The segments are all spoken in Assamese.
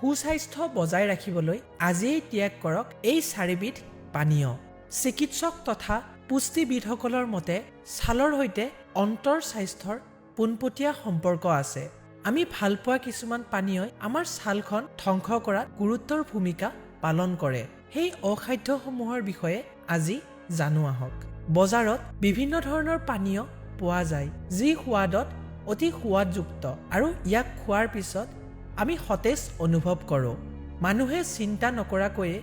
সুস্বাস্থ্য বজাই ৰাখিবলৈ আজিয়েই ত্যাগ কৰক এই 4বিধ পানীয়। চিকিৎসক তথা পুষ্টিবিদসকলৰ মতে ছালৰ সৈতে অন্তৰ স্বাস্থ্যৰ পোনপটীয়া সম্পৰ্ক আছে। আমি ভালপোৱা কিছুমান পানীয়ই আমাৰ ছালখন ধ্বংস কৰাত গুৰুত্বৰ ভূমিকা পালন কৰে। সেই অখাদ্যসমূহৰ বিষয়ে আজি জানো আহক। বজাৰত বিভিন্ন ধৰণৰ পানীয় পোৱা যায় যি সোৱাদত অতি সোৱাদযুক্ত আৰু ইয়াক খোৱাৰ পিছত আমি সতেজ অনুভৱ কৰোঁ। মানুহে চিন্তা নকৰাকৈয়ে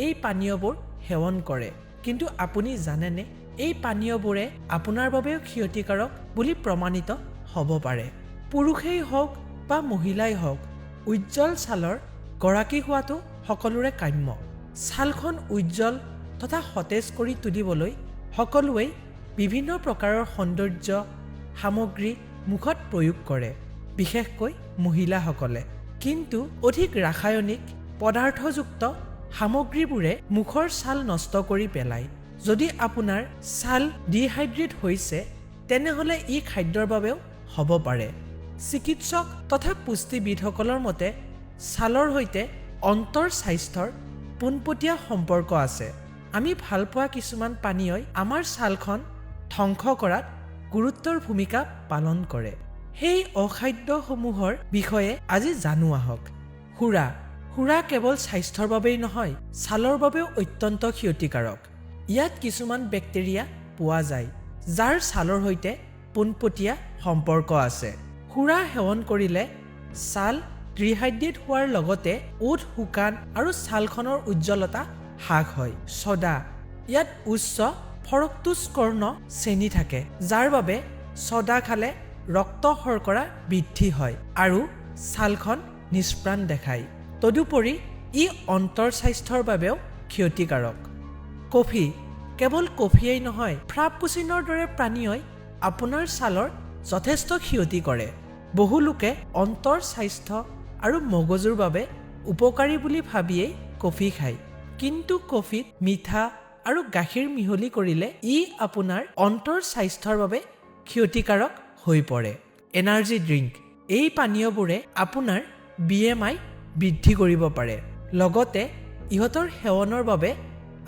এই পানীয়বোৰ সেৱন কৰে। কিন্তু আপুনি জানেনে এই পানীয়বোৰে আপোনাৰ বাবেও ক্ষতিকাৰক বুলি প্ৰমাণিত হ'ব পাৰে। পুৰুষেই হওক বা মহিলাই হওক উজ্জ্বল ছালৰ গৰাকী হোৱাটো সকলোৰে কাম্য। ছালখন উজ্জ্বল তথা সতেজ কৰি তুলিবলৈ সকলোৱে বিভিন্ন প্ৰকাৰৰ সৌন্দৰ্য সামগ্ৰী মুখত প্ৰয়োগ কৰে, বিশেষকৈ মহিলাসকলে। কিন্তু অধিক ৰাসায়নিক পদাৰ্থযুক্ত সামগ্ৰীবোৰে মুখৰ ছাল নষ্ট কৰি পেলায়। যদি আপোনাৰ ছাল ডিহাইড্ৰেট হৈছে তেনেহ'লে ই খাদ্যৰ বাবেও হ'ব পাৰে। চিকিৎসক তথা পুষ্টিবিদসকলৰ মতে ছালৰ সৈতে অন্তৰ স্বাস্থ্যৰ পোনপটীয়া সম্পৰ্ক আছে। আমি ভালপোৱা কিছুমান পানীয়ই আমাৰ ছালখন ধ্বংস কৰাত গুৰুত্বৰ ভূমিকা পালন কৰে। সেই অখাদ্যসমূহৰ বিষয়ে আজি জানো আহক। সুৰা কেৱল স্বাস্থ্যৰ বাবেই নহয়, ছালৰ বাবেও অত্যন্ত ক্ষতিকাৰক। ইয়াত কিছুমান বেক্টেৰিয়া পোৱা যায় যাৰ ছালৰ সৈতে পোনপটীয়া সম্পৰ্ক আছে। সুৰা সেৱন কৰিলে ছাল ডিহাইড্ৰেট হোৱাৰ লগতে ওঠ শুকান আৰু ছালখনৰ উজ্জ্বলতা হ্ৰাস হয়। ছ'ডা, ইয়াত উচ্চ ফৰক্টোজ কৰ্ণ চেনি থাকে যাৰ বাবে ছ'ডা খালে ৰক্ত শৰ্কৰা বৃদ্ধি হয় আৰু ছালখন নিষ্প্ৰাণ দেখায়। তদুপৰি ই অন্তৰ স্বাস্থ্যৰ বাবেও ক্ষতিকাৰক। কফি, কেৱল কফিয়েই নহয়, ফ্ৰাপুচিনোৰ দৰে পানীয়ই আপোনাৰ ছালৰ যথেষ্ট ক্ষতি কৰে। বহু লোকে অন্তৰ স্বাস্থ্য আৰু মগজুৰ বাবে উপকাৰী বুলি ভাবিয়েই কফি খায়। কিন্তু কফিত মিঠা আৰু গাখীৰ মিহলি কৰিলে ই আপোনাৰ অন্তৰ স্বাস্থ্যৰ বাবে ক্ষতিকাৰক হৈ পৰে। এনাৰ্জি ড্ৰিংক, এই পানীয়বোৰে আপোনাৰ BMI বৃদ্ধি কৰিব পাৰে। লগতে ইহঁতৰ সেৱনৰ বাবে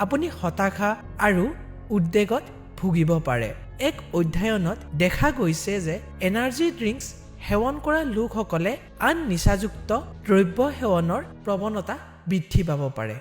আপুনি হতাশা আৰু উদ্বেগত ভুগিব পাৰে। এক অধ্যয়নত দেখা গৈছে যে এনাৰ্জি ড্ৰিংকছ সেৱন কৰা লোকসকলে আন নিচাযুক্ত দ্ৰব্য সেৱনৰ প্ৰৱণতা বৃদ্ধি পাব পাৰে।